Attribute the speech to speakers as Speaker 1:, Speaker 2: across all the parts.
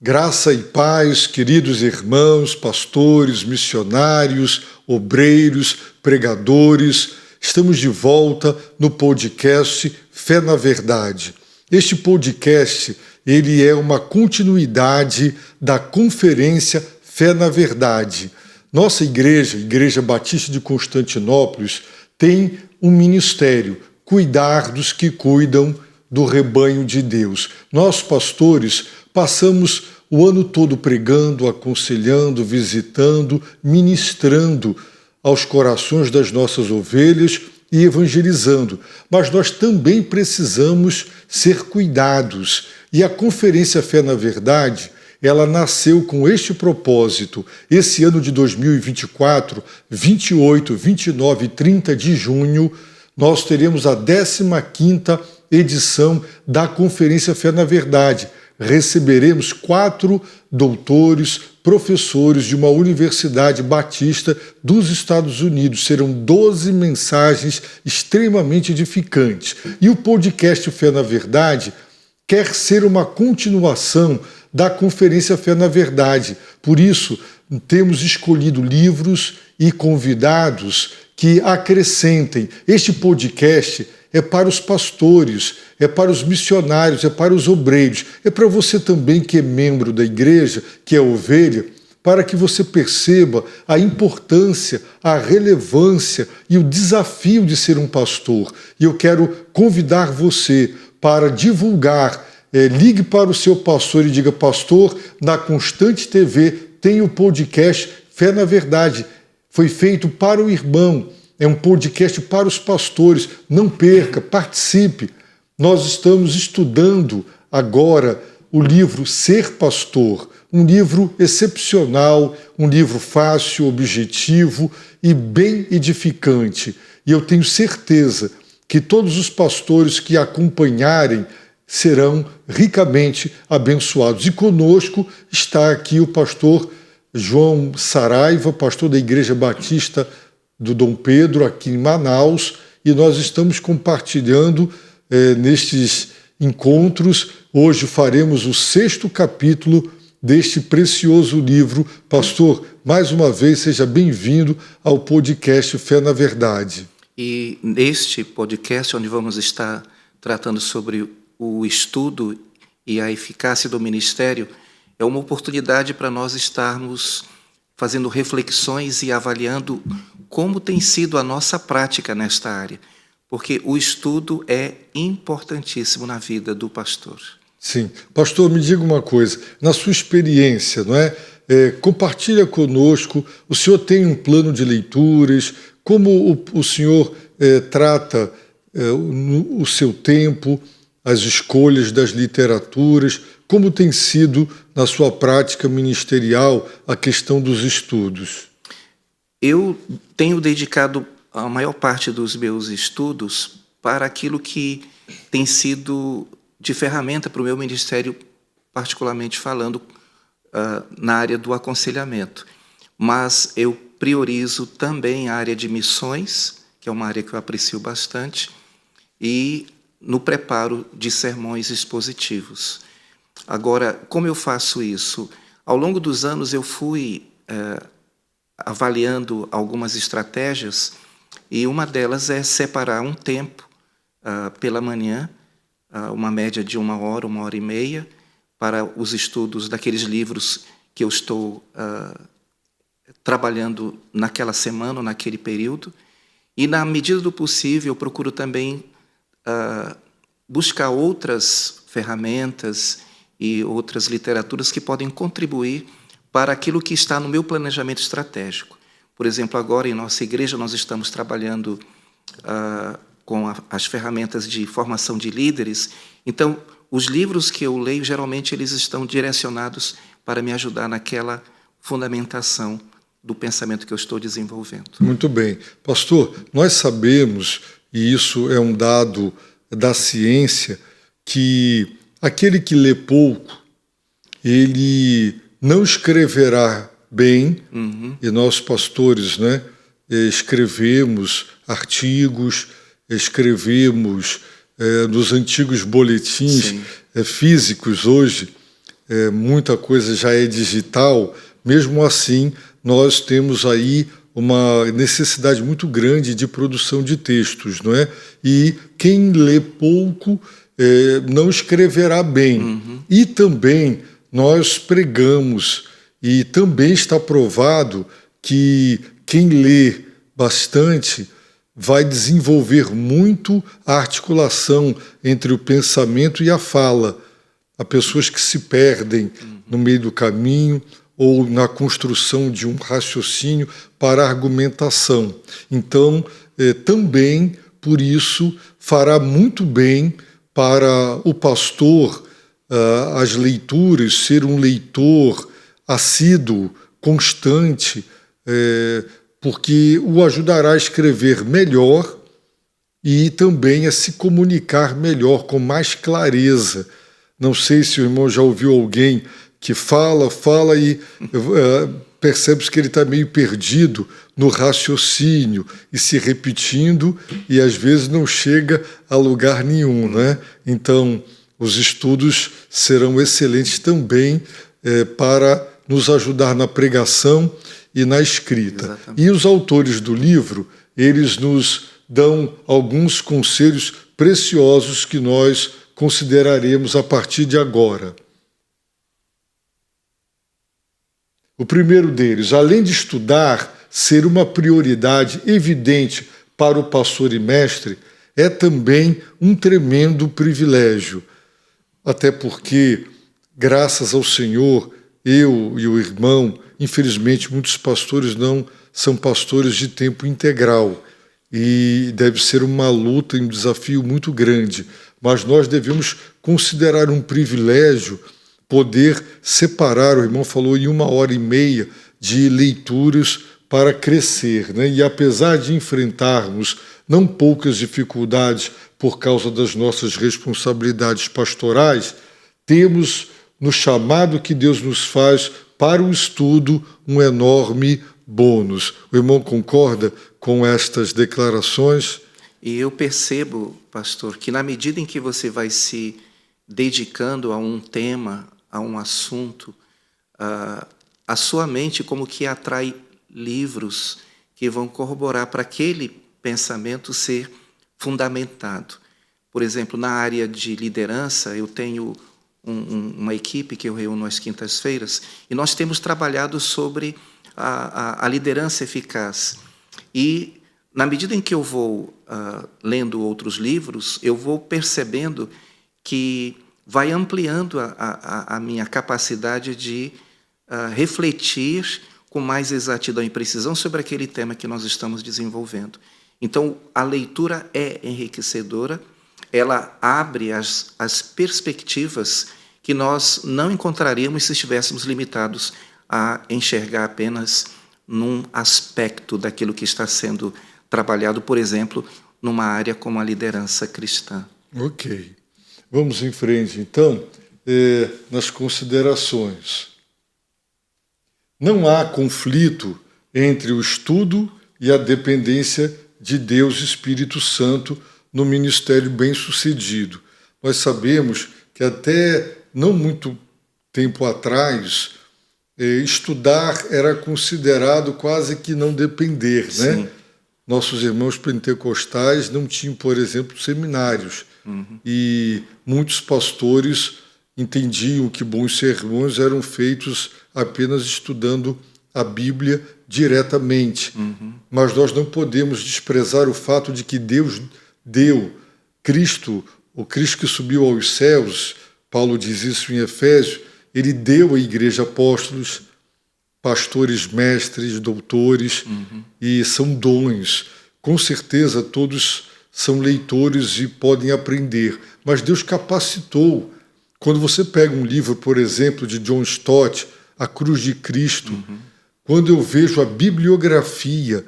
Speaker 1: Graça e paz, queridos irmãos, pastores, missionários, obreiros, pregadores. Estamos de volta no podcast Fé na Verdade. Este podcast, ele é uma continuidade da conferência Fé na Verdade. Nossa igreja, Igreja Batista de Constantinópolis, tem um ministério, cuidar dos que cuidam do rebanho de Deus. Nós, pastores, passamos o ano todo pregando, aconselhando, visitando, ministrando aos corações das nossas ovelhas e evangelizando. Mas nós também precisamos ser cuidados. E a Conferência Fé na Verdade, ela nasceu com este propósito. Esse ano de 2024, 28, 29 e 30 de junho, nós teremos a 15ª edição da Conferência Fé na Verdade. Receberemos 4 doutores, professores de uma universidade batista dos Estados Unidos. Serão 12 mensagens extremamente edificantes. E o podcast Fé na Verdade quer ser uma continuação da Conferência Fé na Verdade. Por isso, temos escolhido livros e convidados que acrescentem. Este podcast é para os pastores, é para os missionários, é para os obreiros, é para você também que é membro da igreja, que é ovelha, para que você perceba a importância, a relevância e o desafio de ser um pastor. E eu quero convidar você para divulgar, ligue para o seu pastor e diga: pastor, na Constante TV tem o podcast Fé na Verdade, foi feito para o irmão. É um podcast para os pastores. Não perca, participe. Nós estamos estudando agora o livro Ser Pastor, um livro excepcional, um livro fácil, objetivo e bem edificante. E eu tenho certeza que todos os pastores que acompanharem serão ricamente abençoados. E conosco está aqui o pastor João Saraiva, pastor da Igreja Batista do Dom Pedro, aqui em Manaus, e nós estamos compartilhando nestes encontros. Hoje faremos o 6º capítulo deste precioso livro. Pastor, mais uma vez, seja bem-vindo ao podcast Fé na Verdade.
Speaker 2: E neste podcast, onde vamos estar tratando sobre o estudo e a eficácia do ministério, é uma oportunidade para nós estarmos fazendo reflexões e avaliando como tem sido a nossa prática nesta área, porque o estudo é importantíssimo na vida do pastor.
Speaker 1: Sim. Pastor, me diga uma coisa, na sua experiência, não é? Compartilha conosco, o senhor tem um plano de leituras, como o senhor trata o seu tempo, as escolhas das literaturas, como tem sido na sua prática ministerial a questão dos estudos?
Speaker 2: Eu tenho dedicado a maior parte dos meus estudos para aquilo que tem sido de ferramenta para o meu ministério, particularmente falando na área do aconselhamento. Mas eu priorizo também a área de missões, que é uma área que eu aprecio bastante, e no preparo de sermões expositivos. Agora, como eu faço isso? Ao longo dos anos eu fui avaliando algumas estratégias, e uma delas é separar um tempo pela manhã, uma média de 1 hora e meia, para os estudos daqueles livros que eu estou trabalhando naquela semana ou naquele período. E, na medida do possível, eu procuro também buscar outras ferramentas e outras literaturas que podem contribuir para aquilo que está no meu planejamento estratégico. Por exemplo, agora em nossa igreja nós estamos trabalhando com as ferramentas de formação de líderes. Então, os livros que eu leio, geralmente, eles estão direcionados para me ajudar naquela fundamentação do pensamento que eu estou desenvolvendo.
Speaker 1: Muito bem. Pastor, nós sabemos, e isso é um dado da ciência, que aquele que lê pouco, ele não escreverá bem, e nós, pastores, né, escrevemos artigos, escrevemos nos antigos boletins físicos hoje, muita coisa já é digital, mesmo assim nós temos aí uma necessidade muito grande de produção de textos, não é? E quem lê pouco não escreverá bem. E também nós pregamos, e também está provado que quem lê bastante vai desenvolver muito a articulação entre o pensamento e a fala. Há pessoas que se perdem no meio do caminho ou na construção de um raciocínio para argumentação. Então, também, por isso, fará muito bem para o pastor as leituras, ser um leitor assíduo, constante, porque o ajudará a escrever melhor e também a se comunicar melhor, com mais clareza. Não sei se o irmão já ouviu alguém que fala e percebe que ele está meio perdido no raciocínio e se repetindo e às vezes não chega a lugar nenhum, né? Então, os estudos serão excelentes também para nos ajudar na pregação e na escrita. Exatamente. E os autores do livro, eles nos dão alguns conselhos preciosos que nós consideraremos a partir de agora. O primeiro deles, além de estudar ser uma prioridade evidente para o pastor e mestre, é também um tremendo privilégio. Até porque, graças ao Senhor, eu e o irmão, infelizmente muitos pastores não são pastores de tempo integral e deve ser uma luta e um desafio muito grande, mas nós devemos considerar um privilégio poder separar, o irmão falou, em 1h30 de leituras para crescer, né? E apesar de enfrentarmos não poucas dificuldades por causa das nossas responsabilidades pastorais, temos no chamado que Deus nos faz para o estudo um enorme bônus. O irmão concorda com estas declarações?
Speaker 2: E eu percebo, pastor, que na medida em que você vai se dedicando a um tema, a um assunto, a sua mente como que atrai livros que vão corroborar para aquele pensamento ser fundamentado. Por exemplo, na área de liderança, eu tenho uma equipe que eu reúno às quintas-feiras e nós temos trabalhado sobre a liderança eficaz. E, na medida em que eu vou lendo outros livros, eu vou percebendo que vai ampliando a minha capacidade de refletir com mais exatidão e precisão sobre aquele tema que nós estamos desenvolvendo. Então, a leitura é enriquecedora, ela abre as perspectivas que nós não encontraríamos se estivéssemos limitados a enxergar apenas num aspecto daquilo que está sendo trabalhado, por exemplo, numa área como a liderança cristã.
Speaker 1: Ok. Vamos em frente, então, nas considerações. Não há conflito entre o estudo e a dependência de Deus Espírito Santo no ministério bem-sucedido. Nós sabemos que até não muito tempo atrás, estudar era considerado quase que não depender, né? Nossos irmãos pentecostais não tinham, por exemplo, seminários. E muitos pastores entendiam que bons sermões eram feitos apenas estudando a Bíblia diretamente. Mas nós não podemos desprezar o fato de que Deus deu Cristo, o Cristo que subiu aos céus, Paulo diz isso em Efésios, ele deu à igreja apóstolos, pastores, mestres, doutores, e são dons. Com certeza todos são leitores e podem aprender, mas Deus capacitou. Quando você pega um livro, por exemplo, de John Stott, A Cruz de Cristo, quando eu vejo a bibliografia,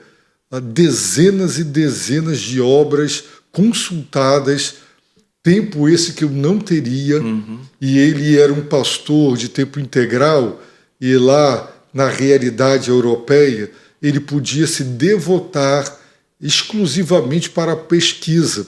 Speaker 1: dezenas e dezenas de obras consultadas, tempo esse que eu não teria, e ele era um pastor de tempo integral, e lá na realidade europeia, ele podia se devotar exclusivamente para a pesquisa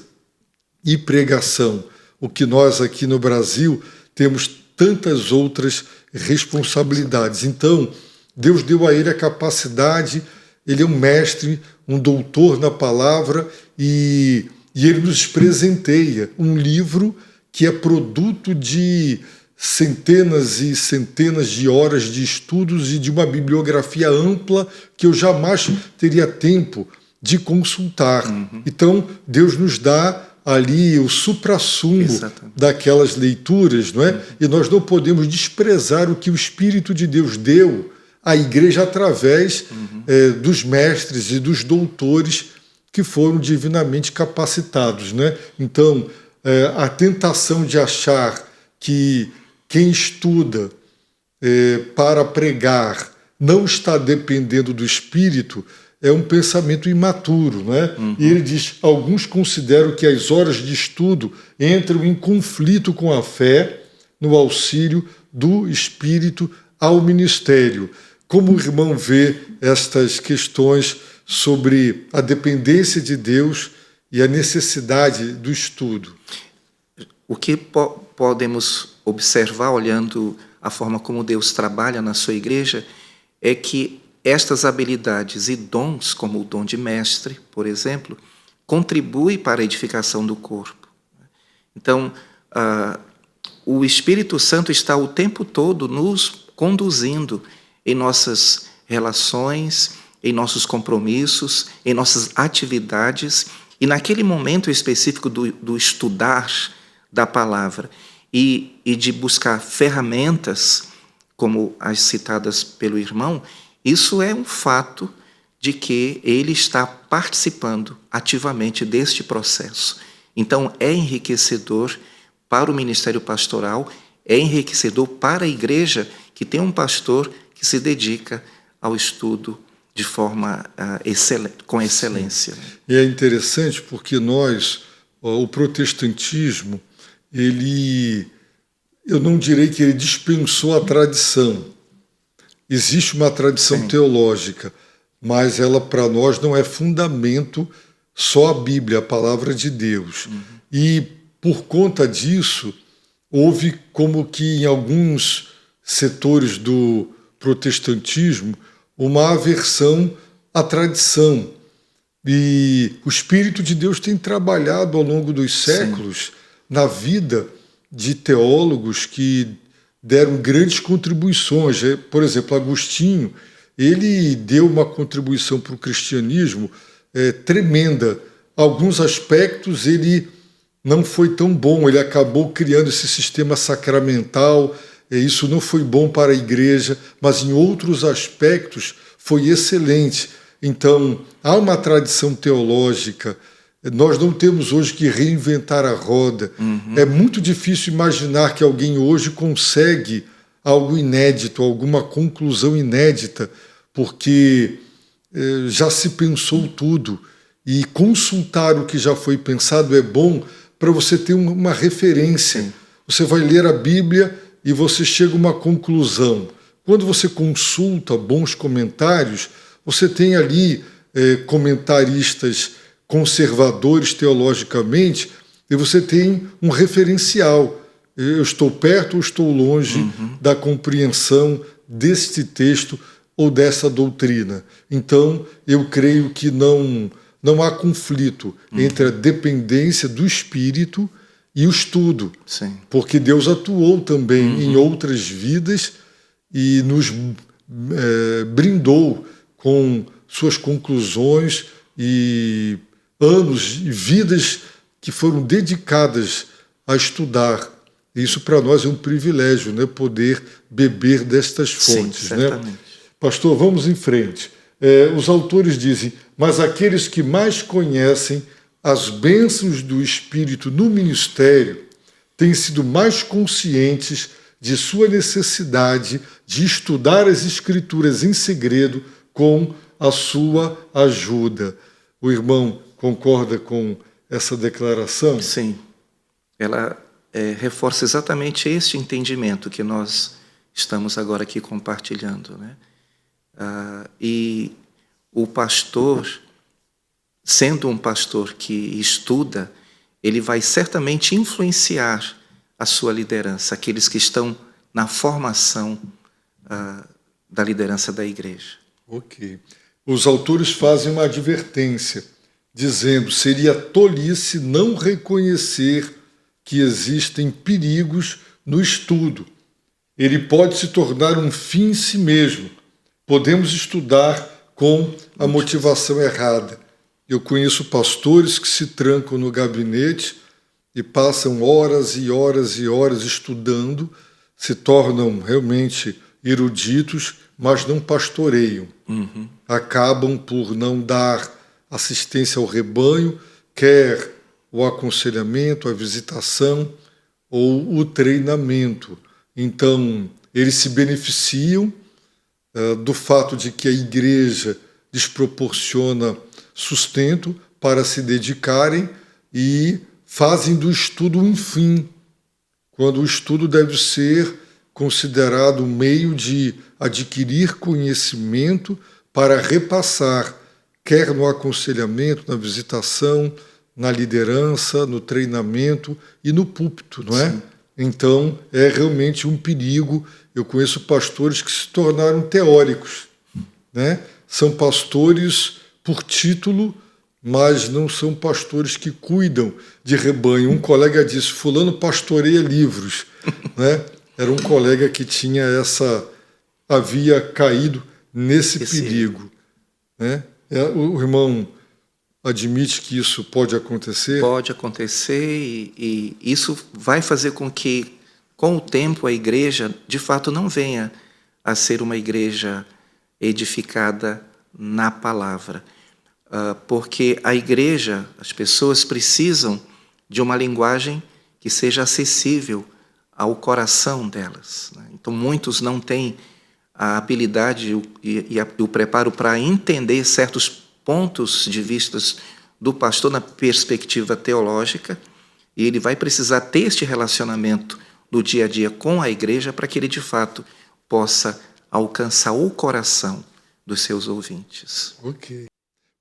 Speaker 1: e pregação, o que nós aqui no Brasil temos tantas outras responsabilidades. Então, Deus deu a ele a capacidade, ele é um mestre, um doutor na palavra, e ele nos presenteia um livro que é produto de centenas e centenas de horas de estudos e de uma bibliografia ampla que eu jamais teria tempo de consultar. Então, Deus nos dá ali o suprassumo daquelas leituras, não é? E nós não podemos desprezar o que o Espírito de Deus deu à igreja através dos mestres e dos doutores que foram divinamente capacitados, né? Então, a tentação de achar que quem estuda para pregar não está dependendo do Espírito é um pensamento imaturo, né? E ele diz, alguns consideram que as horas de estudo entram em conflito com a fé no auxílio do Espírito ao ministério. Como o irmão vê estas questões sobre a dependência de Deus e a necessidade do estudo?
Speaker 2: O que podemos observar, olhando a forma como Deus trabalha na sua igreja, é que estas habilidades e dons, como o dom de mestre, por exemplo, contribuem para a edificação do corpo. Então, o Espírito Santo está o tempo todo nos conduzindo em nossas relações, em nossos compromissos, em nossas atividades, e naquele momento específico do estudar da palavra e de buscar ferramentas, como as citadas pelo irmão, isso é um fato de que ele está participando ativamente deste processo. Então, é enriquecedor para o ministério pastoral, é enriquecedor para a igreja que tem um pastor que se dedica ao estudo de forma com excelência.
Speaker 1: Sim. E é interessante porque o protestantismo, eu não direi que ele dispensou a tradição. Existe uma tradição teológica, mas ela para nós não é fundamento, só a Bíblia, a palavra de Deus. E por conta disso, houve como que em alguns setores do protestantismo uma aversão à tradição. E o Espírito de Deus tem trabalhado ao longo dos séculos na vida de teólogos que deram grandes contribuições. Por exemplo, Agostinho, ele deu uma contribuição para o cristianismo tremenda. Alguns aspectos ele não foi tão bom, ele acabou criando esse sistema sacramental, isso não foi bom para a igreja, mas em outros aspectos foi excelente. Então, há uma tradição teológica. Nós não temos hoje que reinventar a roda. É muito difícil imaginar que alguém hoje consegue algo inédito, alguma conclusão inédita, porque já se pensou tudo. E consultar o que já foi pensado é bom para você ter uma referência. Você vai ler a Bíblia e você chega a uma conclusão. Quando você consulta bons comentários, você tem ali comentaristas conservadores teologicamente, e você tem um referencial. Eu estou perto ou estou longe da compreensão deste texto ou dessa doutrina. Então, eu creio que não há conflito entre a dependência do Espírito e o estudo, porque Deus atuou também em outras vidas e nos brindou com suas conclusões e anos e vidas que foram dedicadas a estudar. Isso para nós é um privilégio, né? Poder beber destas fontes.
Speaker 2: Sim, certamente.
Speaker 1: Né? Pastor, vamos em frente. Os autores dizem, mas aqueles que mais conhecem as bênçãos do Espírito no ministério têm sido mais conscientes de sua necessidade de estudar as Escrituras em segredo com a sua ajuda. O irmão concorda com essa declaração?
Speaker 2: Sim. Ela reforça exatamente este entendimento que nós estamos agora aqui compartilhando, né? E o pastor, sendo um pastor que estuda, ele vai certamente influenciar a sua liderança, aqueles que estão na formação da liderança da igreja.
Speaker 1: Ok. Os autores fazem uma advertência, dizendo: seria tolice não reconhecer que existem perigos no estudo. Ele pode se tornar um fim em si mesmo. Podemos estudar com a motivação errada. Eu conheço pastores que se trancam no gabinete e passam horas e horas e horas estudando, se tornam realmente eruditos, mas não pastoreiam. Acabam por não dar assistência ao rebanho, quer o aconselhamento, a visitação ou o treinamento. Então, eles se beneficiam do fato de que a igreja lhes proporciona sustento para se dedicarem e fazem do estudo um fim, quando o estudo deve ser considerado um meio de adquirir conhecimento para repassar, quer no aconselhamento, na visitação, na liderança, no treinamento e no púlpito, não é? Sim. Então, é realmente um perigo. Eu conheço pastores que se tornaram teóricos, né? São pastores por título, mas não são pastores que cuidam de rebanho. Um colega disse: fulano pastoreia livros, né? Era um colega que tinha havia caído nesse perigo, né? O irmão admite que isso pode acontecer?
Speaker 2: Pode acontecer, e isso vai fazer com que, com o tempo, a igreja, de fato, não venha a ser uma igreja edificada na palavra. Porque a igreja, as pessoas precisam de uma linguagem que seja acessível ao coração delas. Então, muitos não têm a habilidade e o preparo para entender certos pontos de vista do pastor na perspectiva teológica, e ele vai precisar ter este relacionamento no dia a dia com a igreja para que ele, de fato, possa alcançar o coração dos seus ouvintes.
Speaker 1: Ok.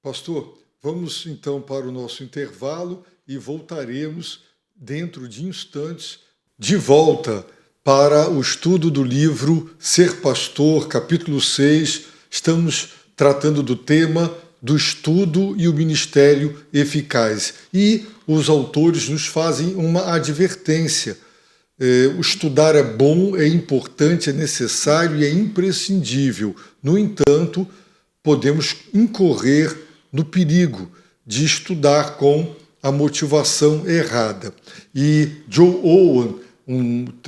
Speaker 1: Pastor, vamos então para o nosso intervalo e voltaremos dentro de instantes de volta para o estudo do livro Ser Pastor, capítulo 6. Estamos tratando do tema do estudo e o ministério eficaz. E os autores nos fazem uma advertência. O estudar é bom, é importante, é necessário e é imprescindível. No entanto, podemos incorrer no perigo de estudar com a motivação errada. E John Owen,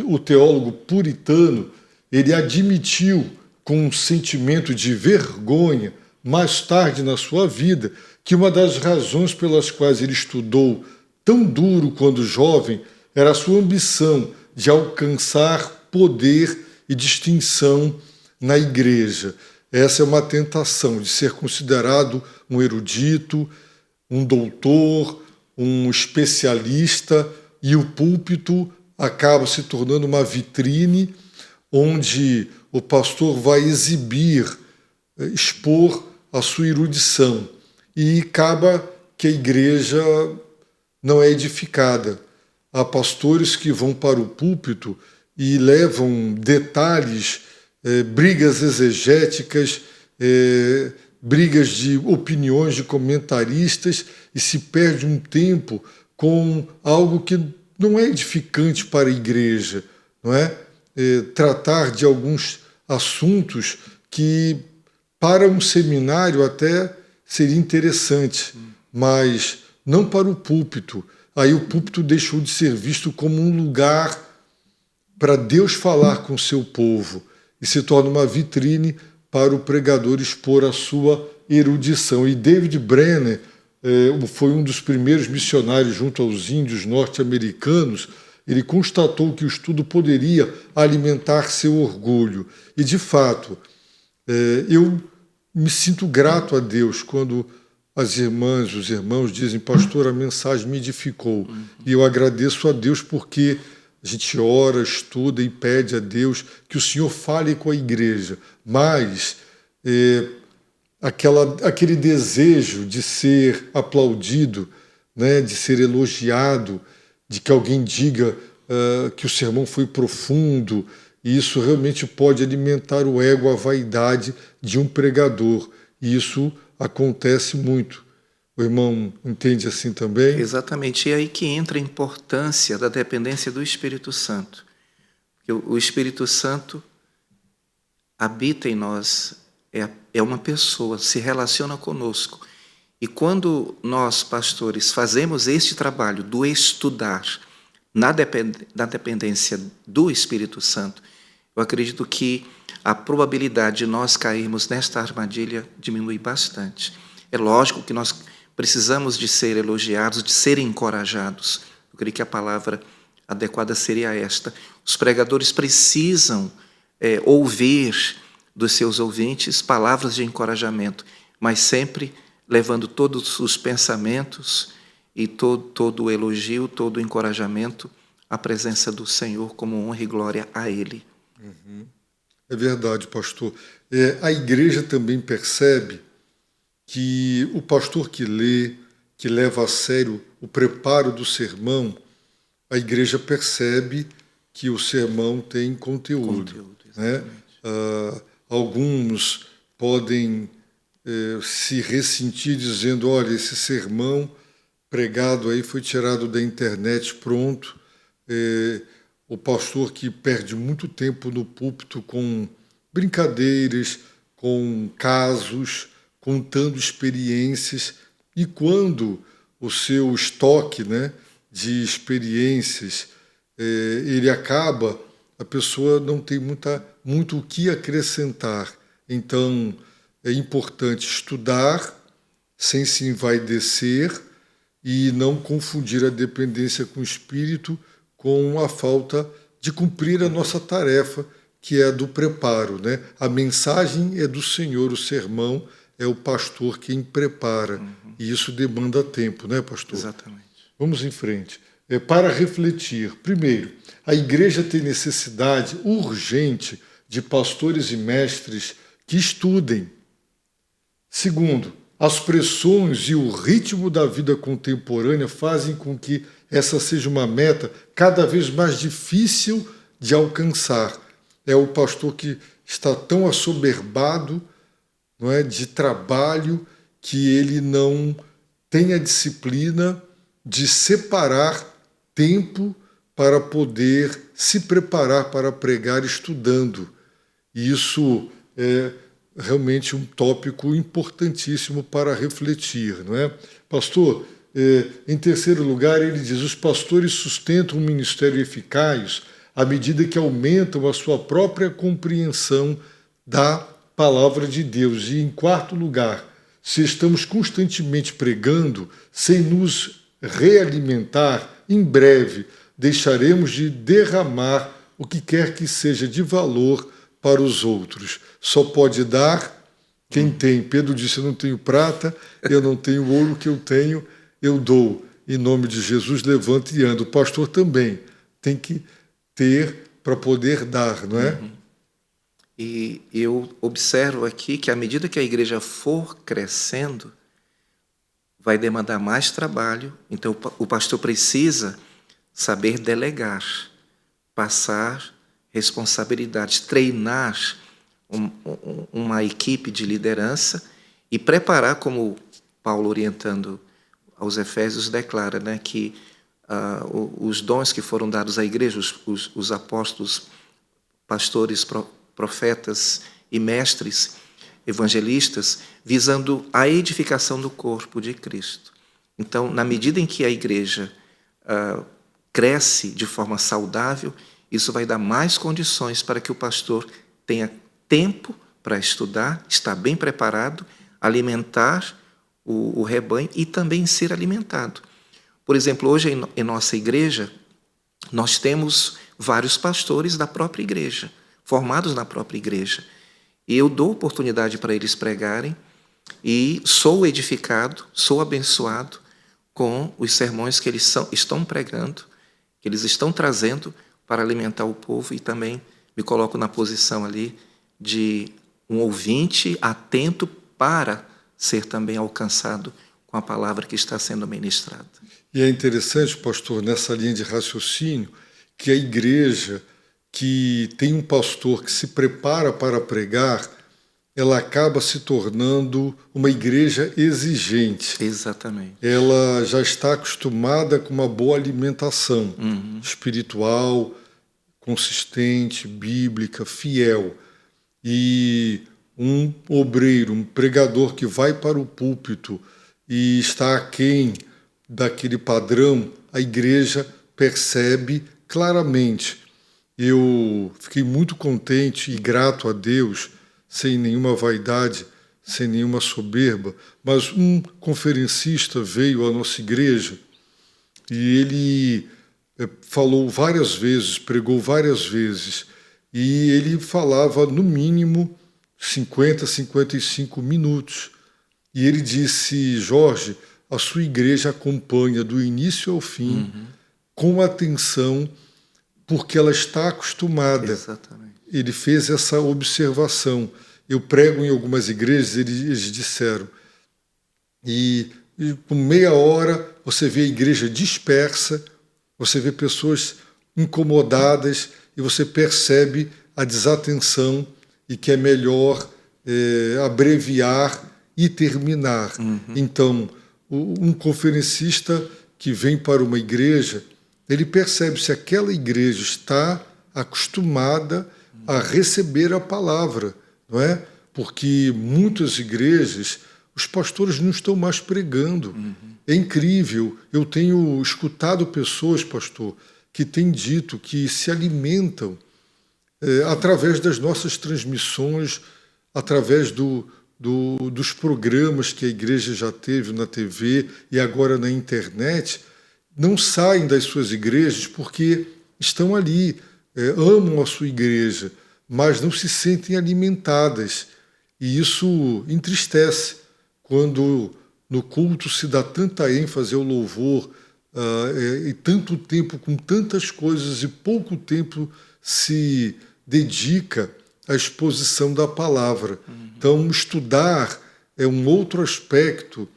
Speaker 1: o teólogo puritano, ele admitiu com um sentimento de vergonha, mais tarde na sua vida, que uma das razões pelas quais ele estudou tão duro quando jovem era a sua ambição de alcançar poder e distinção na igreja. Essa é uma tentação de ser considerado um erudito, um doutor, um especialista, e o púlpito acaba se tornando uma vitrine onde o pastor vai exibir, expor a sua erudição, e acaba que a igreja não é edificada. Há pastores que vão para o púlpito e levam detalhes, brigas exegéticas, brigas de opiniões de comentaristas, e se perde um tempo com algo que não é edificante para a igreja, não é? Tratar de alguns assuntos que para um seminário até seria interessante, mas não para o púlpito. Aí o púlpito deixou de ser visto como um lugar para Deus falar com o seu povo e se torna uma vitrine para o pregador expor a sua erudição. E David Brenner foi um dos primeiros missionários junto aos índios norte-americanos. Ele constatou que o estudo poderia alimentar seu orgulho. E, de fato, eu me sinto grato a Deus quando as irmãs, os irmãos dizem: pastor, a mensagem me edificou. E eu agradeço a Deus porque a gente ora, estuda e pede a Deus que o Senhor fale com a igreja. Mas aquele desejo de ser aplaudido, né, de ser elogiado, de que alguém diga: que o sermão foi profundo, e isso realmente pode alimentar o ego, a vaidade de um pregador. E isso acontece muito. O irmão entende assim também?
Speaker 2: Exatamente. E é aí que entra a importância da dependência do Espírito Santo. Porque o Espírito Santo habita em nós, é uma pessoa, se relaciona conosco. E quando nós, pastores, fazemos este trabalho do estudar na dependência do Espírito Santo, eu acredito que a probabilidade de nós cairmos nesta armadilha diminui bastante. É lógico que nós precisamos de ser elogiados, de ser encorajados. Eu creio que a palavra adequada seria esta. Os pregadores precisam ouvir dos seus ouvintes palavras de encorajamento, mas sempre levando todos os pensamentos e todo o elogio, todo o encorajamento à presença do Senhor, como honra e glória a Ele.
Speaker 1: É verdade, pastor. A igreja também percebe que o pastor que lê, que leva a sério o preparo do sermão, a igreja percebe que o sermão tem conteúdo, né? Alguns podem se ressentir dizendo, olha, esse sermão pregado aí foi tirado da internet, pronto. O pastor que perde muito tempo no púlpito com brincadeiras, com casos, contando experiências, e quando o seu estoque, né, de experiências ele acaba, a pessoa não tem muito o que acrescentar. Então, é importante estudar sem se envaidecer e não confundir a dependência com o Espírito com a falta de cumprir a nossa tarefa, que é a do preparo, né? A mensagem é do Senhor, o sermão é o pastor quem prepara. E isso demanda tempo, né, pastor?
Speaker 2: Exatamente.
Speaker 1: Vamos em frente. Para refletir, primeiro, a igreja tem necessidade urgente de pastores e mestres que estudem. Segundo, as pressões e o ritmo da vida contemporânea fazem com que essa seja uma meta cada vez mais difícil de alcançar. É o pastor que está tão assoberbado, não é, de trabalho, que ele não tem a disciplina de separar tempo para poder se preparar para pregar estudando. E isso é realmente um tópico importantíssimo para refletir, não é? Pastor, em terceiro lugar, ele diz, os pastores sustentam um ministério eficaz à medida que aumentam a sua própria compreensão da palavra de Deus. E em quarto lugar, se estamos constantemente pregando sem nos realimentar, em breve deixaremos de derramar o que quer que seja de valor para os outros. Só pode dar quem tem. Pedro disse, eu não tenho prata, eu não tenho ouro, que eu tenho, eu dou. Em nome de Jesus, levanta e anda. O pastor também tem que ter para poder dar, não é?
Speaker 2: E eu observo aqui que à medida que a igreja for crescendo, vai demandar mais trabalho. Então o pastor precisa saber delegar, passar responsabilidades, treinar uma equipe de liderança e preparar, como Paulo, orientando aos Efésios, declara, né, que os dons que foram dados à igreja, os apóstolos, pastores, profetas e mestres, evangelistas, visando a edificação do corpo de Cristo. Então, na medida em que a igreja cresce de forma saudável, isso vai dar mais condições para que o pastor tenha tempo para estudar, estar bem preparado, alimentar o rebanho e também ser alimentado. Por exemplo, hoje em nossa igreja, nós temos vários pastores da própria igreja, formados na própria igreja. E eu dou oportunidade para eles pregarem e sou edificado, sou abençoado com os sermões que eles estão pregando, que eles estão trazendo para alimentar o povo, e também me coloco na posição ali de um ouvinte atento para ser também alcançado com a palavra que está sendo ministrada.
Speaker 1: E é interessante, pastor, nessa linha de raciocínio, que a igreja que tem um pastor que se prepara para pregar, ela acaba se tornando uma igreja exigente.
Speaker 2: Exatamente.
Speaker 1: Ela já está acostumada com uma boa alimentação espiritual, consistente, bíblica, fiel. E um obreiro, um pregador que vai para o púlpito e está aquém daquele padrão, a igreja percebe claramente. Eu fiquei muito contente e grato a Deus, sem nenhuma vaidade, sem nenhuma soberba, mas um conferencista veio à nossa igreja e ele falou várias vezes, pregou várias vezes, e ele falava no mínimo 50, 55 minutos. E ele disse: Jorge, a sua igreja acompanha do início ao fim, com atenção, porque ela está acostumada.
Speaker 2: Exatamente.
Speaker 1: Ele fez essa observação. Eu prego em algumas igrejas, eles disseram, e com meia hora você vê a igreja dispersa, você vê pessoas incomodadas e você percebe a desatenção e que é melhor abreviar e terminar. Então, um conferencista que vem para uma igreja, ele percebe se aquela igreja está acostumada a receber a palavra, não é? Porque muitas igrejas, os pastores não estão mais pregando. É incrível. Eu tenho escutado pessoas, pastor, que têm dito que se alimentam através das nossas transmissões, através dos programas que a igreja já teve na TV e agora na internet, não saem das suas igrejas porque estão ali, amam a sua igreja, mas não se sentem alimentadas. E isso entristece quando no culto se dá tanta ênfase ao louvor e tanto tempo com tantas coisas e pouco tempo se dedica à exposição da palavra. Então, estudar é um outro aspecto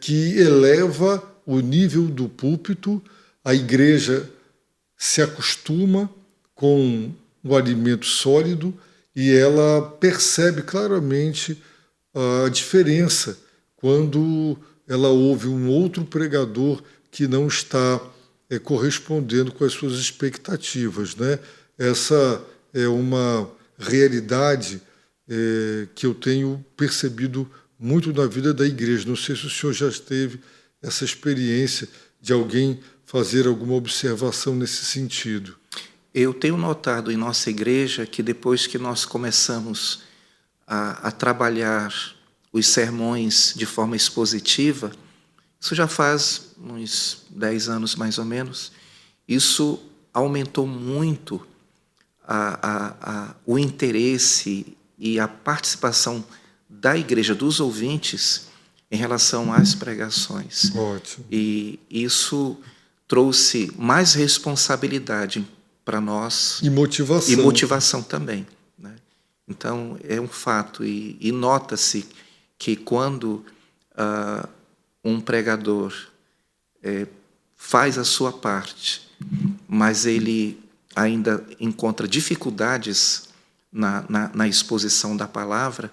Speaker 1: que eleva o nível do púlpito. A igreja se acostuma com o alimento sólido e ela percebe claramente a diferença quando ela ouve um outro pregador que não está correspondendo com as suas expectativas, né? Essa é uma realidade que eu tenho percebido muito na vida da igreja. Não sei se o senhor já teve essa experiência de alguém fazer alguma observação nesse sentido.
Speaker 2: Eu tenho notado em nossa igreja que depois que nós começamos a trabalhar os sermões de forma expositiva, isso já faz uns 10 anos mais ou menos, isso aumentou muito o interesse e a participação da igreja, dos ouvintes, em relação às pregações.
Speaker 1: Ótimo.
Speaker 2: E isso trouxe mais responsabilidade para nós.
Speaker 1: E motivação.
Speaker 2: E motivação também, né? Então, é um fato. E nota-se que quando um pregador faz a sua parte, mas ele ainda encontra dificuldades na exposição da palavra,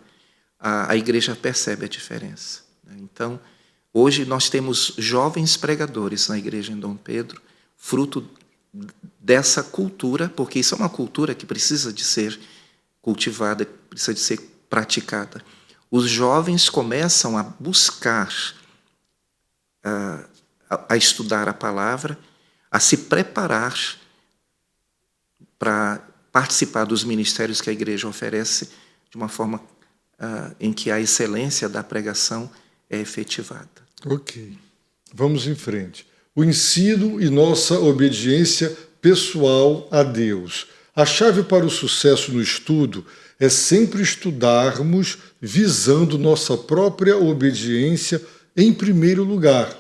Speaker 2: a igreja percebe a diferença. Então, hoje nós temos jovens pregadores na igreja em Dom Pedro, fruto dessa cultura, porque isso é uma cultura que precisa de ser cultivada, precisa de ser praticada. Os jovens começam a buscar, a estudar a palavra, a se preparar para participar dos ministérios que a igreja oferece de uma forma em que a excelência da pregação é efetivada.
Speaker 1: Ok. Vamos em frente. O ensino e nossa obediência pessoal a Deus. A chave para o sucesso no estudo é sempre estudarmos visando nossa própria obediência em primeiro lugar.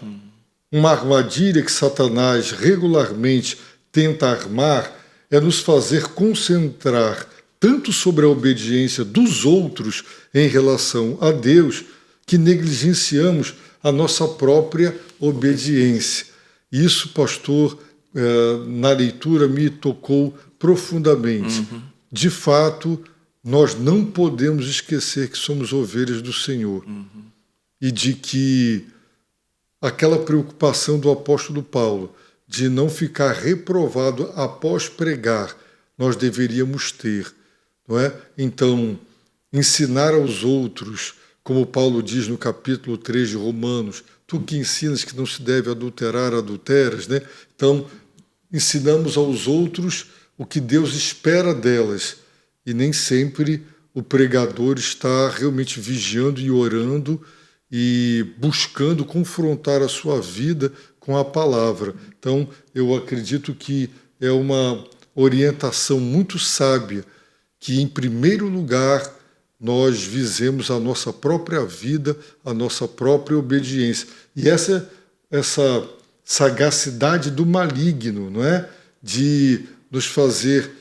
Speaker 1: Uma armadilha que Satanás regularmente tenta armar é nos fazer concentrar tanto sobre a obediência dos outros em relação a Deus, que negligenciamos a nossa própria obediência. Isso, pastor, na leitura me tocou profundamente. De fato, nós não podemos esquecer que somos ovelhas do Senhor e de que aquela preocupação do apóstolo Paulo de não ficar reprovado após pregar, nós deveríamos ter, não é? Então, ensinar aos outros, como Paulo diz no capítulo 3 de Romanos, tu que ensinas que não se deve adulterar, adulteras, né? Então, ensinamos aos outros o que Deus espera delas, e nem sempre o pregador está realmente vigiando e orando e buscando confrontar a sua vida com a palavra. Então, eu acredito que é uma orientação muito sábia que, em primeiro lugar, nós visemos a nossa própria vida, a nossa própria obediência. E essa sagacidade do maligno, não é? De nos fazer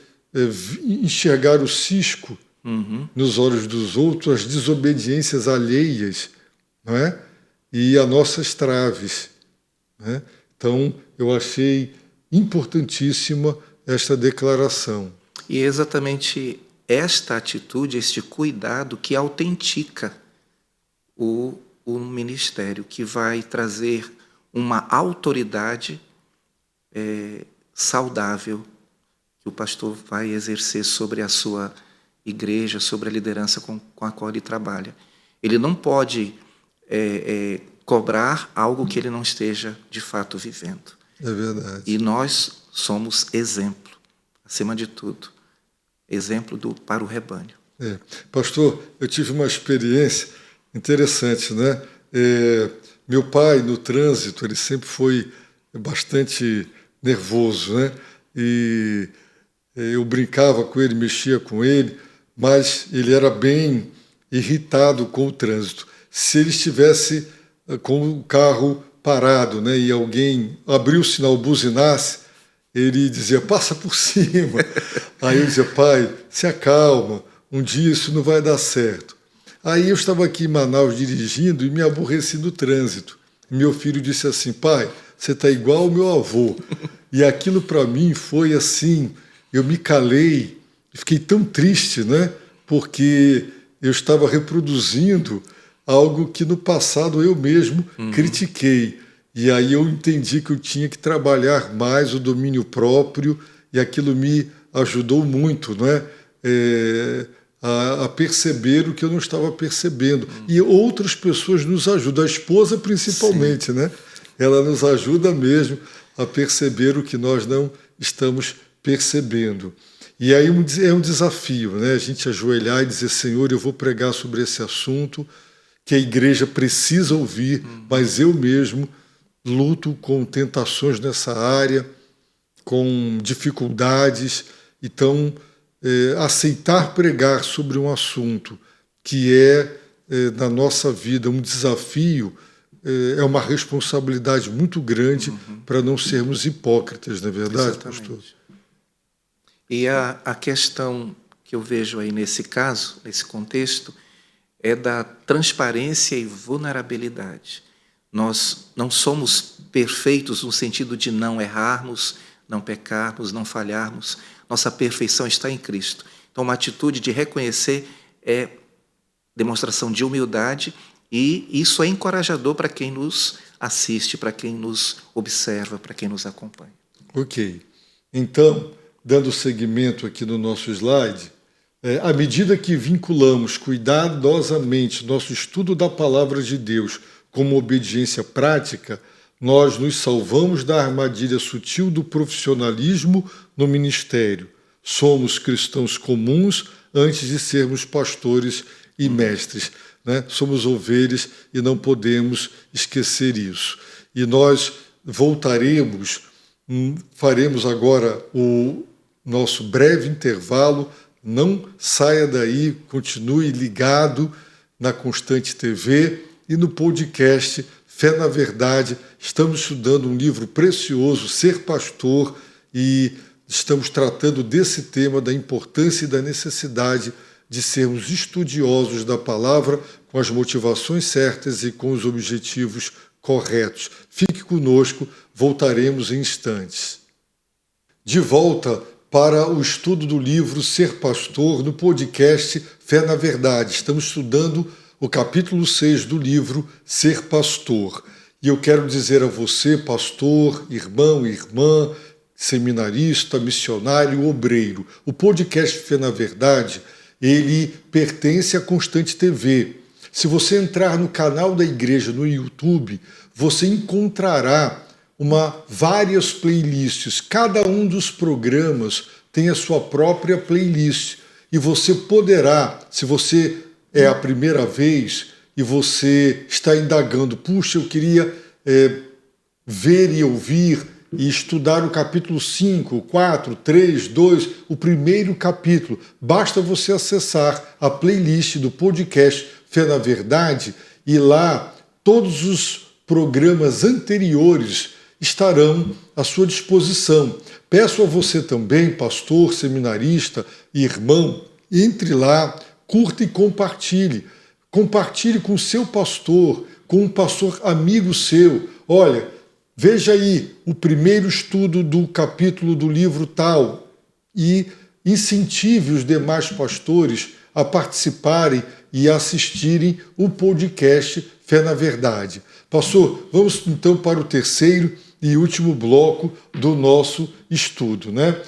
Speaker 1: enxergar o cisco nos olhos dos outros, as desobediências alheias, não é? E as nossas traves, né? Então, eu achei importantíssima esta declaração.
Speaker 2: E é exatamente esta atitude, este cuidado que autentica o ministério, que vai trazer uma autoridade saudável que o pastor vai exercer sobre a sua igreja, sobre a liderança com a qual ele trabalha. Ele não pode cobrar algo que ele não esteja, de fato, vivendo.
Speaker 1: É verdade.
Speaker 2: E nós somos exemplo, acima de tudo, exemplo para o rebanho.
Speaker 1: Pastor, eu tive uma experiência interessante, né? Meu pai, no trânsito, ele sempre foi bastante nervoso, né? E eu brincava com ele, mexia com ele, mas ele era bem irritado com o trânsito. Se ele estivesse com o carro parado, né, e alguém abriu o sinal, buzinasse, ele dizia, passa por cima. Aí eu dizia, pai, se acalma, um dia isso não vai dar certo. Aí eu estava aqui em Manaus dirigindo e me aborreci no trânsito. Meu filho disse assim, pai, você está igual ao meu avô. E aquilo para mim foi assim, eu me calei, fiquei tão triste, né? Porque eu estava reproduzindo algo que no passado eu mesmo critiquei. E aí eu entendi que eu tinha que trabalhar mais o domínio próprio e aquilo me ajudou muito, não é? A perceber o que eu não estava percebendo. E outras pessoas nos ajudam, a esposa principalmente, né? Ela nos ajuda mesmo a perceber o que nós não estamos percebendo. E aí é um desafio, né? A gente ajoelhar e dizer, Senhor, eu vou pregar sobre esse assunto que a igreja precisa ouvir, mas eu mesmo luto com tentações nessa área, com dificuldades. Então, aceitar pregar sobre um assunto que na nossa vida, um desafio, é uma responsabilidade muito grande para não sermos hipócritas, não é verdade,
Speaker 2: Exatamente.
Speaker 1: pastor?
Speaker 2: E a questão que eu vejo aí nesse caso, nesse contexto, é da transparência e vulnerabilidade. Nós não somos perfeitos no sentido de não errarmos, não pecarmos, não falharmos. Nossa perfeição está em Cristo. Então, uma atitude de reconhecer é demonstração de humildade e isso é encorajador para quem nos assiste, para quem nos observa, para quem nos acompanha.
Speaker 1: Ok. Então, dando seguimento aqui no nosso slide, à medida que vinculamos cuidadosamente nosso estudo da palavra de Deus como obediência prática, nós nos salvamos da armadilha sutil do profissionalismo no ministério. Somos cristãos comuns antes de sermos pastores e mestres, né? Somos ovelhas e não podemos esquecer isso. E nós voltaremos, faremos agora o nosso breve intervalo. Não saia daí, continue ligado na Constante TV e no podcast Fé na Verdade. Estamos estudando um livro precioso, Ser Pastor, e estamos tratando desse tema, da importância e da necessidade de sermos estudiosos da palavra, com as motivações certas e com os objetivos corretos. Fique conosco, voltaremos em instantes. de volta para o estudo do livro Ser Pastor no podcast Fé na Verdade. Estamos estudando o capítulo 6 do livro Ser Pastor. E eu quero dizer a você, pastor, irmão, irmã, seminarista, missionário, obreiro, o podcast Fé na Verdade, ele pertence à Constante TV. Se você entrar no canal da igreja no YouTube, você encontrará várias playlists. Cada um dos programas tem a sua própria playlist. E você poderá, se você é a primeira vez e você está indagando, puxa, eu queria ver e ouvir e estudar o capítulo 5, 4, 3, 2, o primeiro capítulo. Basta você acessar a playlist do podcast Fé na Verdade e lá todos os programas anteriores estarão à sua disposição. Peço a você também, pastor, seminarista, irmão, entre lá, curta e compartilhe. Compartilhe com o seu pastor, com um pastor amigo seu. Olha, veja aí o primeiro estudo do capítulo do livro tal e incentive os demais pastores a participarem e assistirem o podcast Fé na Verdade. Pastor, vamos então para o terceiro e último bloco do nosso estudo, né?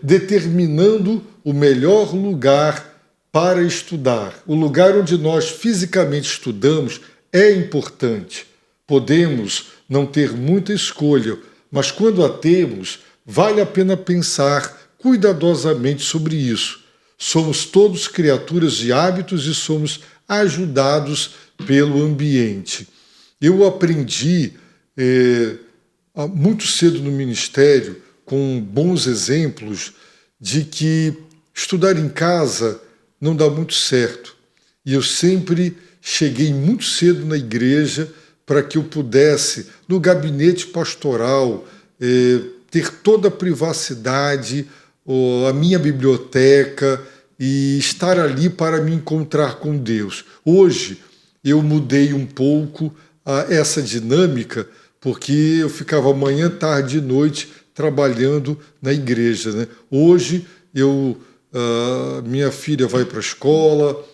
Speaker 1: Determinando o melhor lugar para estudar. O lugar onde nós fisicamente estudamos é importante. Podemos não ter muita escolha, mas quando a temos, vale a pena pensar cuidadosamente sobre isso. Somos todos criaturas de hábitos e somos ajudados pelo ambiente. Eu aprendi muito cedo no ministério, com bons exemplos, de que estudar em casa não dá muito certo. E eu sempre cheguei muito cedo na igreja para que eu pudesse, no gabinete pastoral, ter toda a privacidade, a minha biblioteca e estar ali para me encontrar com Deus. Hoje eu mudei um pouco essa dinâmica, porque eu ficava manhã, tarde e noite trabalhando na igreja, né? Hoje minha filha vai para a escola,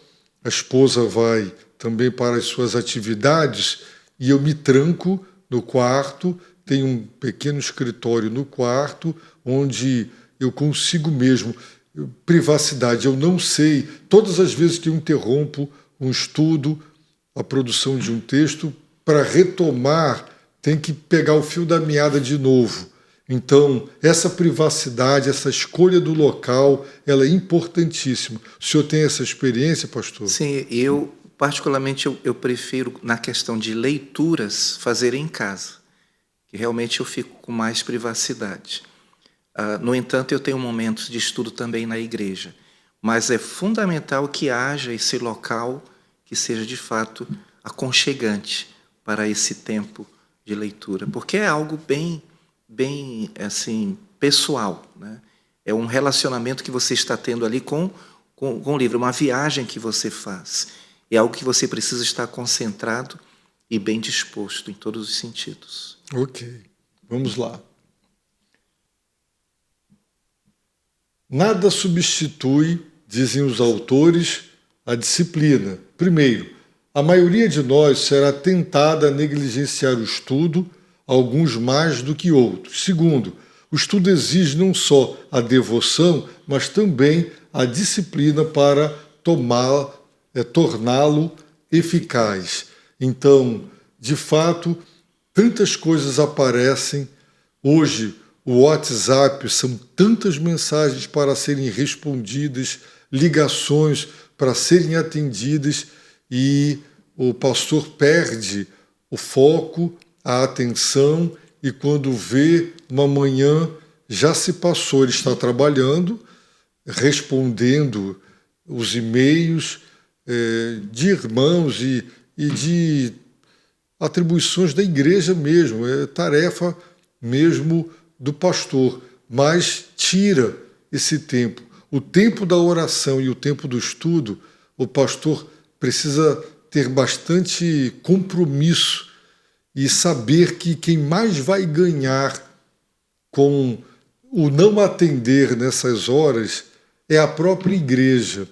Speaker 1: a esposa vai também para as suas atividades e eu me tranco no quarto, tenho um pequeno escritório no quarto onde eu consigo mesmo privacidade. Eu não sei, todas as vezes que eu interrompo um estudo, a produção de um texto, para retomar, tem que pegar o fio da meada de novo. Então, essa privacidade, essa escolha do local, ela é importantíssima. O senhor tem essa experiência, pastor?
Speaker 2: Sim, eu particularmente eu prefiro, na questão de leituras, fazer em casa, que realmente eu fico com mais privacidade. No entanto, eu tenho momentos de estudo também na igreja, mas é fundamental que haja esse local que seja, de fato, aconchegante para esse tempo de leitura, porque é algo bem assim, pessoal, né? É um relacionamento que você está tendo ali com o livro, uma viagem que você faz. É algo que você precisa estar concentrado e bem disposto em todos os sentidos.
Speaker 1: Ok, vamos lá. Nada substitui, dizem os autores, a disciplina. Primeiro, a maioria de nós será tentada a negligenciar o estudo, alguns mais do que outros. Segundo, o estudo exige não só a devoção, mas também a disciplina para torná-lo eficaz. Então, de fato, tantas coisas aparecem. Hoje, o WhatsApp, são tantas mensagens para serem respondidas, ligações para serem atendidas, e o pastor perde o foco, a atenção, e quando vê, uma manhã já se passou. Ele está trabalhando, respondendo os e-mails de irmãos e de atribuições da igreja mesmo, é tarefa mesmo do pastor, mas tira esse tempo. O tempo da oração e o tempo do estudo, o pastor precisa ter bastante compromisso e saber que quem mais vai ganhar com o não atender nessas horas é a própria igreja.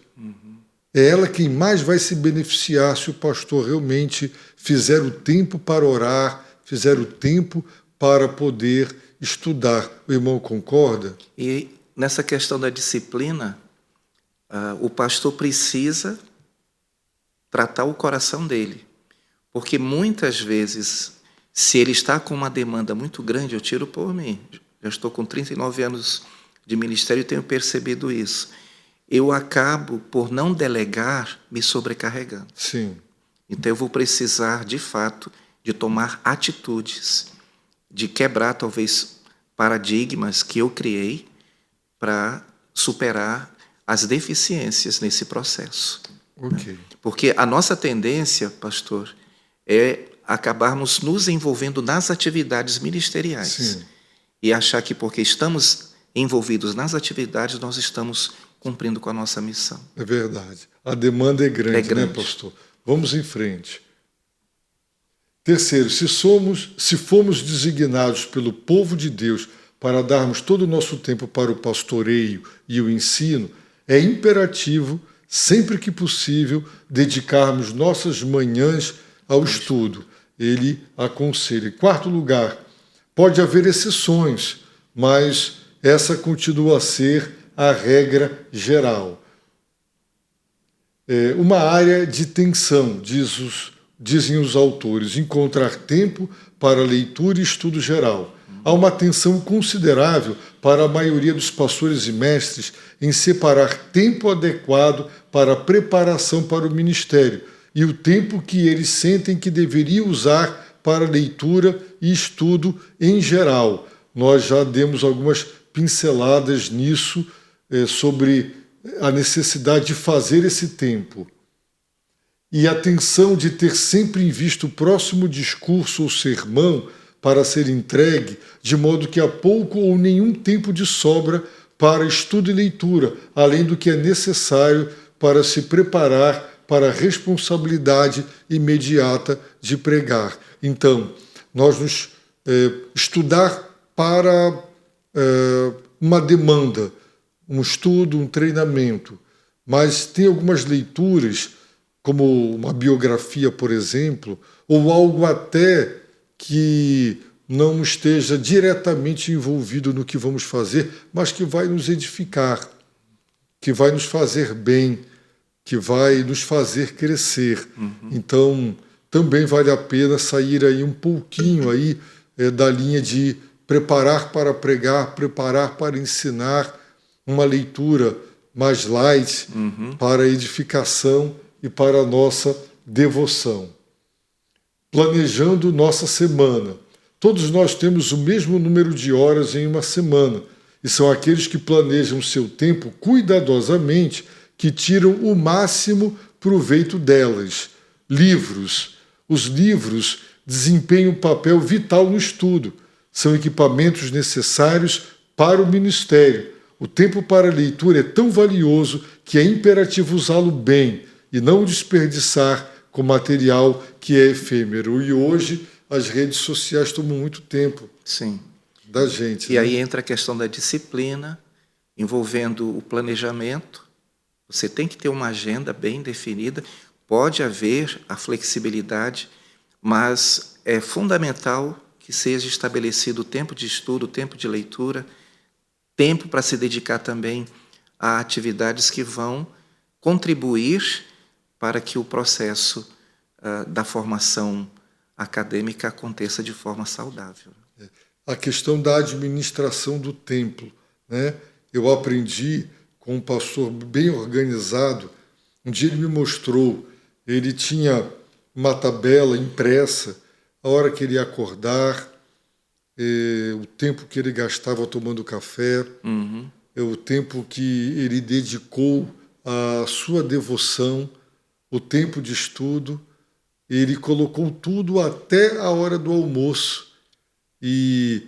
Speaker 1: É ela quem mais vai se beneficiar se o pastor realmente fizer o tempo para orar, fizer o tempo para poder estudar. O irmão concorda?
Speaker 2: E nessa questão da disciplina, o pastor precisa tratar o coração dele. Porque muitas vezes, se ele está com uma demanda muito grande, eu tiro por mim. Já estou com 39 anos de ministério e tenho percebido isso. Eu acabo, por não delegar, me sobrecarregando.
Speaker 1: Sim.
Speaker 2: Então, eu vou precisar, de fato, de tomar atitudes, de quebrar, talvez, paradigmas que eu criei para superar as deficiências nesse processo.
Speaker 1: Ok.
Speaker 2: Porque a nossa tendência, pastor, é acabarmos nos envolvendo nas atividades ministeriais.
Speaker 1: Sim.
Speaker 2: E achar que porque estamos envolvidos nas atividades, nós estamos cumprindo com a nossa missão.
Speaker 1: É verdade. A demanda é grande, né, pastor? Vamos em frente. Terceiro, se fomos designados pelo povo de Deus para darmos todo o nosso tempo para o pastoreio e o ensino, é imperativo, sempre que possível, dedicarmos nossas manhãs ao estudo. Ele aconselha. Em quarto lugar, pode haver exceções, mas essa continua a ser a regra geral. Uma área de tensão, dizem os autores, encontrar tempo para leitura e estudo geral. Há uma tensão considerável para a maioria dos pastores e mestres em separar tempo adequado para a preparação para o ministério e o tempo que eles sentem que deveriam usar para leitura e estudo em geral. Nós já demos algumas pinceladas nisso, sobre a necessidade de fazer esse tempo. E a tensão de ter sempre em vista o próximo discurso ou sermão para ser entregue, de modo que há pouco ou nenhum tempo de sobra para estudo e leitura, além do que é necessário para se preparar para a responsabilidade imediata de pregar. Então, nós estudar para uma demanda, um estudo, um treinamento, mas tem algumas leituras, como uma biografia, por exemplo, ou algo até que não esteja diretamente envolvido no que vamos fazer, mas que vai nos edificar, que vai nos fazer bem, que vai nos fazer crescer. Então, também vale a pena sair aí um pouquinho aí, da linha de preparar para pregar, preparar para ensinar, uma leitura mais light para a edificação e para a nossa devoção. Planejando nossa semana. Todos nós temos o mesmo número de horas em uma semana, e são aqueles que planejam seu tempo cuidadosamente que tiram o máximo proveito delas. Livros. Os livros desempenham um papel vital no estudo. São equipamentos necessários para o ministério. O tempo para a leitura é tão valioso que é imperativo usá-lo bem e não o desperdiçar com material que é efêmero. E hoje as redes sociais tomam muito tempo.
Speaker 2: Sim.
Speaker 1: Da gente.
Speaker 2: E aí entra a questão da disciplina, envolvendo o planejamento. Você tem que ter uma agenda bem definida. Pode haver a flexibilidade, mas é fundamental que seja estabelecido o tempo de estudo, o tempo de leitura, tempo para se dedicar também a atividades que vão contribuir para que o processo da formação acadêmica aconteça de forma saudável.
Speaker 1: A questão da administração do templo, né? Eu aprendi com um pastor bem organizado. Um dia ele me mostrou, ele tinha uma tabela impressa, a hora que ele ia acordar, o tempo que ele gastava tomando café, o tempo que ele dedicou à sua devoção, o tempo de estudo. Ele colocou tudo até a hora do almoço e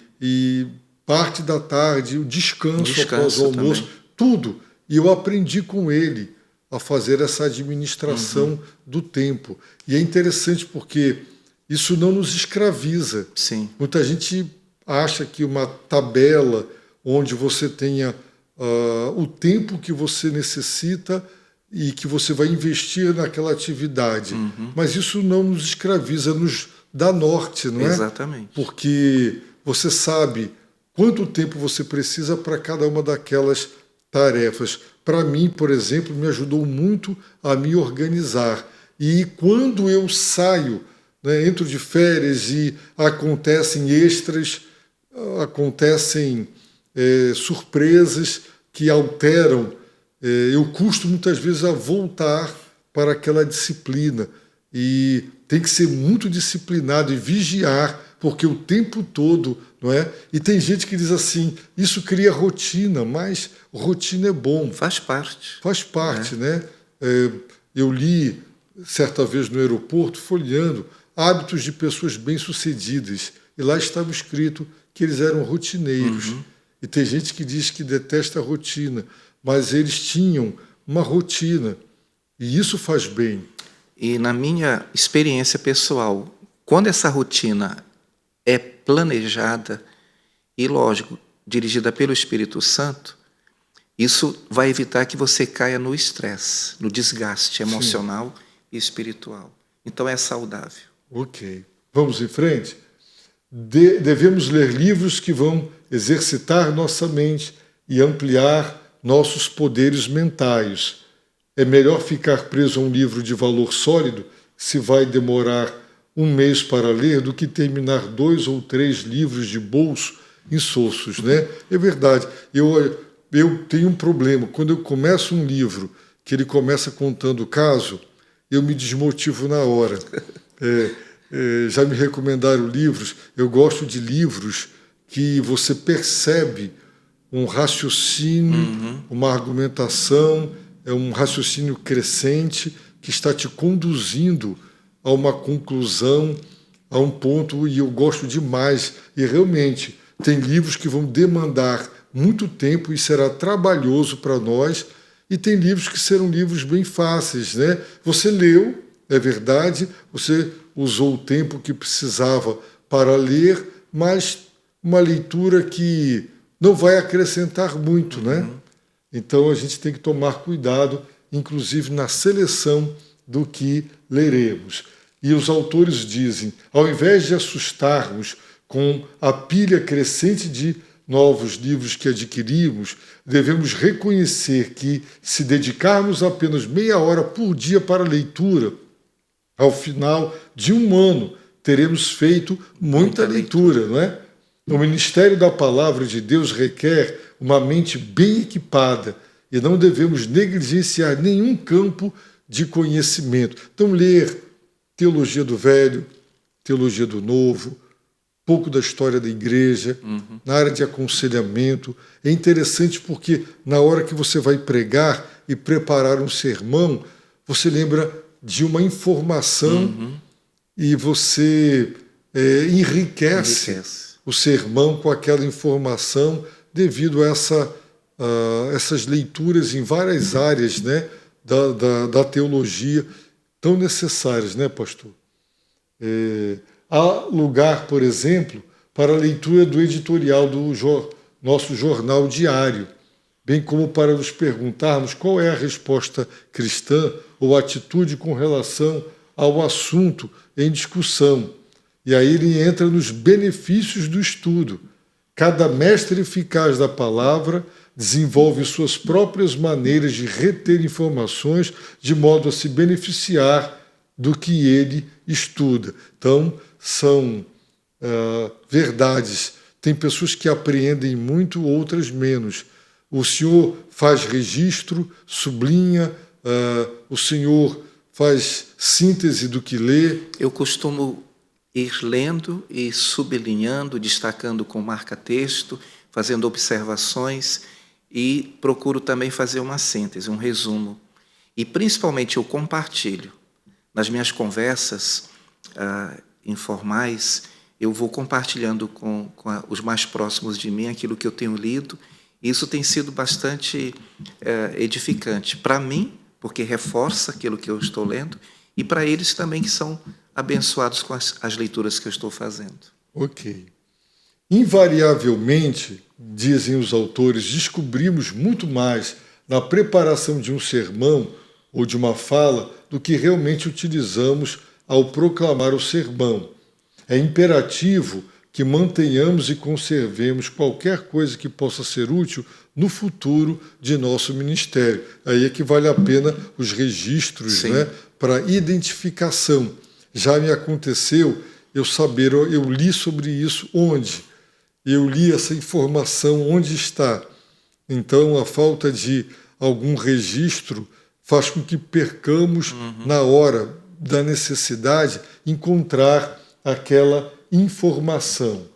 Speaker 1: parte da tarde, o descanso após o almoço, também. Tudo. E eu aprendi com ele a fazer essa administração do tempo. E é interessante porque isso não nos escraviza.
Speaker 2: Sim.
Speaker 1: Muita gente acha que uma tabela, onde você tenha o tempo que você necessita e que você vai investir naquela atividade. Mas isso não nos escraviza, nos dá norte, não é?
Speaker 2: Exatamente.
Speaker 1: Porque você sabe quanto tempo você precisa para cada uma daquelas tarefas. Para mim, por exemplo, me ajudou muito a me organizar. E quando eu saio, né, entro de férias e acontecem extras, acontecem surpresas que alteram, eu custo muitas vezes a voltar para aquela disciplina. E tem que ser muito disciplinado e vigiar, porque o tempo todo, não é? E tem gente que diz assim, isso cria rotina, mas rotina é bom.
Speaker 2: Faz parte.
Speaker 1: Faz parte, né? Eu li certa vez no aeroporto, folheando, hábitos de pessoas bem-sucedidas. E lá estava escrito que eles eram rotineiros. E tem gente que diz que detesta a rotina, mas eles tinham uma rotina. E isso faz bem.
Speaker 2: E na minha experiência pessoal, quando essa rotina é planejada e, lógico, dirigida pelo Espírito Santo, isso vai evitar que você caia no estresse, no desgaste emocional e espiritual. Então é saudável.
Speaker 1: Ok. Vamos em frente? Devemos ler livros que vão exercitar nossa mente e ampliar nossos poderes mentais. É melhor ficar preso a um livro de valor sólido, se vai demorar um mês para ler, do que terminar 2 ou 3 livros de bolso insossos, né? É verdade. Eu tenho um problema. Quando eu começo um livro que ele começa contando o caso, eu me desmotivo na hora. Já me recomendaram livros. Eu gosto de livros que você percebe um raciocínio, uma argumentação, um raciocínio crescente que está te conduzindo a uma conclusão, a um ponto, e eu gosto demais. E realmente, tem livros que vão demandar muito tempo e será trabalhoso para nós, e tem livros que serão livros bem fáceis, né? Você leu, é verdade, você usou o tempo que precisava para ler, mas uma leitura que não vai acrescentar muito, né? Então a gente tem que tomar cuidado, inclusive na seleção do que leremos. E os autores dizem, ao invés de assustarmos com a pilha crescente de novos livros que adquirimos, devemos reconhecer que, se dedicarmos apenas meia hora por dia para a leitura, ao final de um ano teremos feito muita leitura, não é? O ministério da Palavra de Deus requer uma mente bem equipada e não devemos negligenciar nenhum campo de conhecimento. Então, ler teologia do Velho, teologia do Novo, pouco da história da igreja, na área de aconselhamento. É interessante porque na hora que você vai pregar e preparar um sermão, você lembra de uma informação e você enriquece o sermão com aquela informação devido a essas leituras em várias áreas, né, da teologia tão necessárias, né, pastor? Há lugar, por exemplo, para a leitura do editorial do nosso jornal diário, bem como para nos perguntarmos qual é a resposta cristã ou atitude com relação ao assunto em discussão. E aí ele entra nos benefícios do estudo. Cada mestre eficaz da palavra desenvolve suas próprias maneiras de reter informações de modo a se beneficiar do que ele estuda. Então, são verdades. Tem pessoas que apreendem muito, outras menos. O senhor faz registro, sublinha, o senhor faz síntese do que lê.
Speaker 2: Eu costumo ir lendo e sublinhando, destacando com marca-texto, fazendo observações, e procuro também fazer uma síntese, um resumo. E, principalmente, eu compartilho. Nas minhas conversas informais, eu vou compartilhando com os mais próximos de mim aquilo que eu tenho lido. Isso tem sido bastante edificante para mim, porque reforça aquilo que eu estou lendo, e para eles também, que são abençoados com as leituras que eu estou fazendo.
Speaker 1: Ok. Invariavelmente, dizem os autores, descobrimos muito mais na preparação de um sermão ou de uma fala do que realmente utilizamos ao proclamar o sermão. É imperativo que mantenhamos e conservemos qualquer coisa que possa ser útil no futuro de nosso ministério. Aí é que vale a pena os registros, né, para identificação. Já me aconteceu eu li sobre isso onde? Eu li essa informação onde está. Então, a falta de algum registro faz com que percamos, na hora da necessidade, encontrar aquela informação.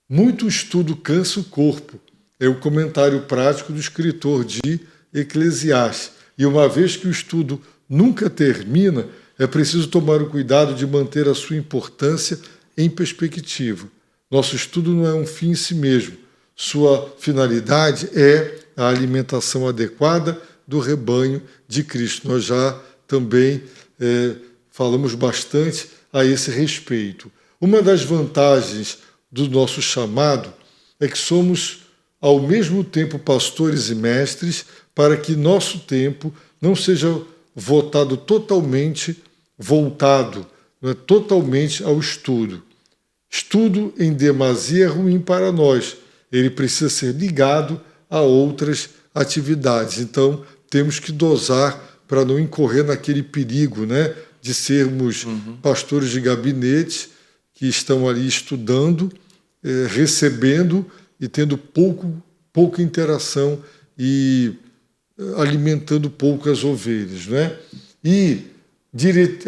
Speaker 1: Muito estudo cansa o corpo. É o comentário prático do escritor de Eclesiastes. E uma vez que o estudo nunca termina, é preciso tomar o cuidado de manter a sua importância em perspectiva. Nosso estudo não é um fim em si mesmo. Sua finalidade é a alimentação adequada do rebanho de Cristo. Nós já também falamos bastante a esse respeito. Uma das vantagens do nosso chamado é que somos, ao mesmo tempo, pastores e mestres, para que nosso tempo não seja voltado totalmente ao estudo. Estudo em demasia é ruim para nós. Ele precisa ser ligado a outras atividades. Então, temos que dosar para não incorrer naquele perigo, né, de sermos pastores de gabinete que estão ali estudando, recebendo e tendo pouca interação e alimentando pouco as ovelhas, né? E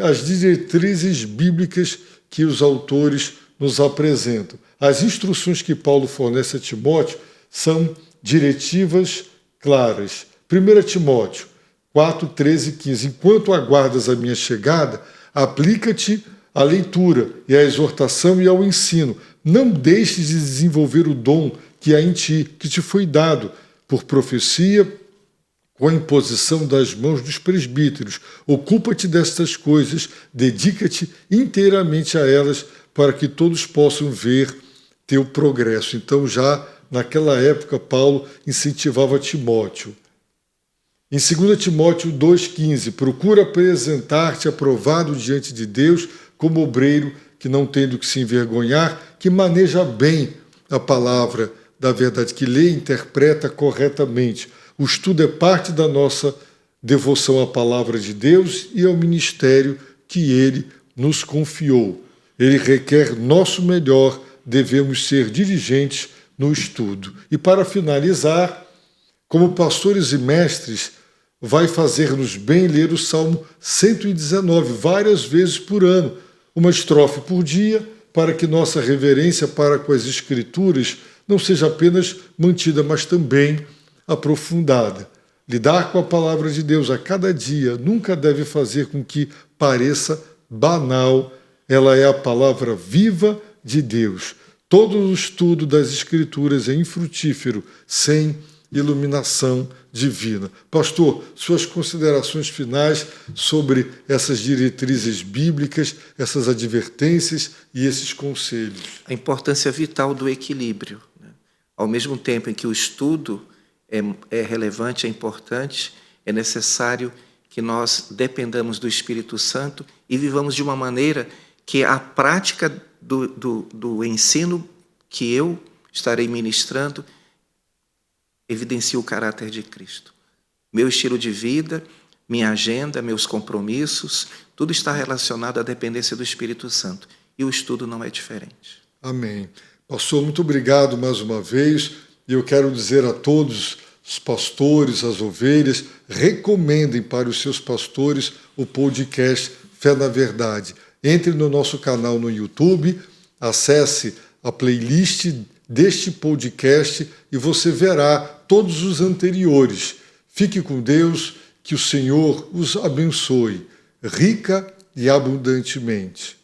Speaker 1: as diretrizes bíblicas que os autores nos apresentam. As instruções que Paulo fornece a Timóteo são diretivas claras. 1 Timóteo 4, 13 e 15. Enquanto aguardas a minha chegada, aplica-te à leitura e à exortação e ao ensino. Não deixes de desenvolver o dom que há em ti, que te foi dado por profecia, com a imposição das mãos dos presbíteros. Ocupa-te destas coisas, dedica-te inteiramente a elas, para que todos possam ver teu progresso. Então, já naquela época, Paulo incentivava Timóteo. Em 2 Timóteo 2,15, procura apresentar-te aprovado diante de Deus como obreiro que não tem do que se envergonhar, que maneja bem a palavra da verdade, que lê e interpreta corretamente. O estudo é parte da nossa devoção à palavra de Deus e ao ministério que Ele nos confiou. Ele requer nosso melhor, devemos ser diligentes no estudo. E para finalizar, como pastores e mestres, vai fazer-nos bem ler o Salmo 119 várias vezes por ano, uma estrofe por dia, para que nossa reverência para com as Escrituras não seja apenas mantida, mas também aprofundada. Lidar com a palavra de Deus a cada dia nunca deve fazer com que pareça banal. Ela é a palavra viva de Deus. Todo o estudo das Escrituras é infrutífero sem iluminação divina. Pastor, suas considerações finais sobre essas diretrizes bíblicas, essas advertências e esses conselhos.
Speaker 2: A importância vital do equilíbrio, né? Ao mesmo tempo em que o estudo é relevante, é importante, é necessário que nós dependamos do Espírito Santo e vivamos de uma maneira que a prática do ensino que eu estarei ministrando evidencia o caráter de Cristo. Meu estilo de vida, minha agenda, meus compromissos, tudo está relacionado à dependência do Espírito Santo. E o estudo não é diferente.
Speaker 1: Amém. Pastor, muito obrigado mais uma vez. E eu quero dizer a todos os pastores, as ovelhas, recomendem para os seus pastores o podcast Fé na Verdade. Entre no nosso canal no YouTube, acesse a playlist deste podcast e você verá todos os anteriores. Fique com Deus, que o Senhor os abençoe, rica e abundantemente.